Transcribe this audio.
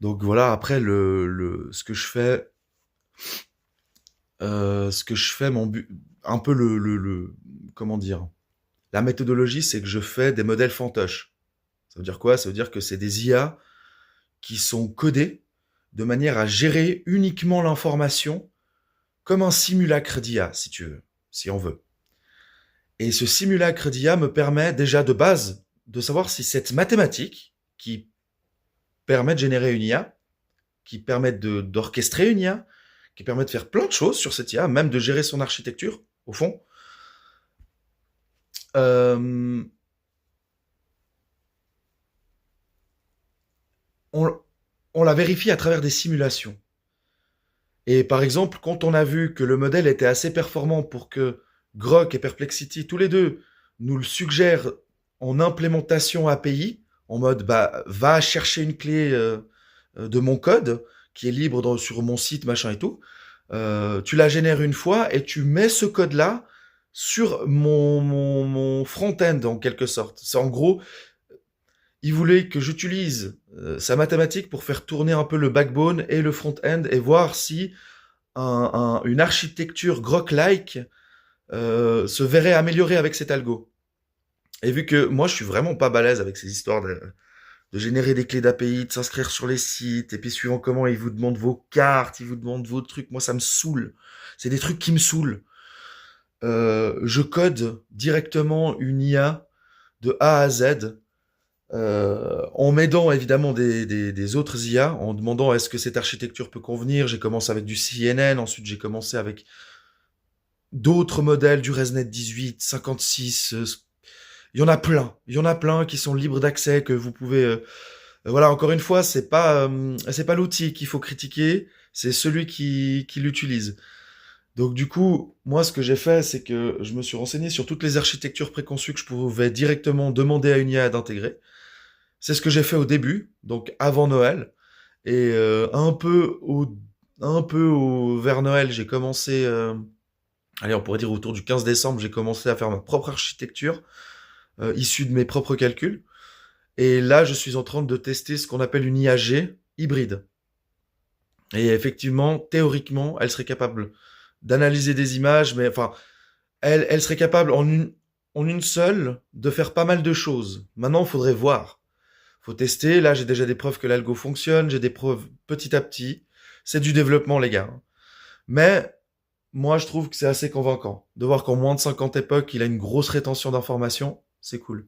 Donc voilà, après ce que je fais, mon but, un peu comment dire, la méthodologie, c'est que je fais des modèles fantoches. Ça veut dire quoi? Ça veut dire que c'est des IA qui sont codés de manière à gérer uniquement l'information comme un simulacre d'IA, si tu veux, si on veut. Et ce simulacre d'IA me permet déjà de base de savoir si cette mathématique qui permet de générer une IA, qui permet d'orchestrer une IA, qui permet de faire plein de choses sur cette IA, même de gérer son architecture, au fond, euh, on, on la vérifie à travers des simulations. Et par exemple, quand on a vu que le modèle était assez performant pour que Grok et Perplexity, tous les deux, nous le suggèrent en implémentation API, en mode bah va chercher une clé de mon code qui est libre sur mon site machin et tout, tu la génères une fois et tu mets ce code là sur mon front-end en quelque sorte. C'est en gros, il voulait que j'utilise sa mathématique pour faire tourner un peu le backbone et le front-end et voir si une architecture Grok-like se verrait améliorée avec cet algo. Et vu que moi, je suis vraiment pas balèze avec ces histoires de générer des clés d'API, de s'inscrire sur les sites, et puis suivant comment ils vous demandent vos cartes, ils vous demandent vos trucs, moi, ça me saoule. C'est des trucs qui me saoulent. Je code directement une IA de A à Z, en m'aidant évidemment des autres IA, en demandant est-ce que cette architecture peut convenir. J'ai commencé avec du CNN, ensuite j'ai commencé avec d'autres modèles, du ResNet 18, 56. Il y en a plein qui sont libres d'accès, que vous pouvez. Voilà, encore une fois, c'est pas l'outil qu'il faut critiquer, c'est celui qui l'utilise. Donc du coup, moi, ce que j'ai fait, c'est que je me suis renseigné sur toutes les architectures préconçues que je pouvais directement demander à une IA d'intégrer. C'est ce que j'ai fait au début, donc avant Noël. Et vers Noël, j'ai commencé, allez, on pourrait dire autour du 15 décembre, j'ai commencé à faire ma propre architecture, issue de mes propres calculs. Et là, je suis en train de tester ce qu'on appelle une IAG hybride. Et effectivement, théoriquement, elle serait capable d'analyser des images, mais enfin, elle serait capable en une seule de faire pas mal de choses. Maintenant, il faudrait voir. Faut tester. Là, j'ai déjà des preuves que l'algo fonctionne. J'ai des preuves petit à petit. C'est du développement, les gars. Mais moi, je trouve que c'est assez convaincant de voir qu'en moins de 50 époques, il a une grosse rétention d'informations. C'est cool.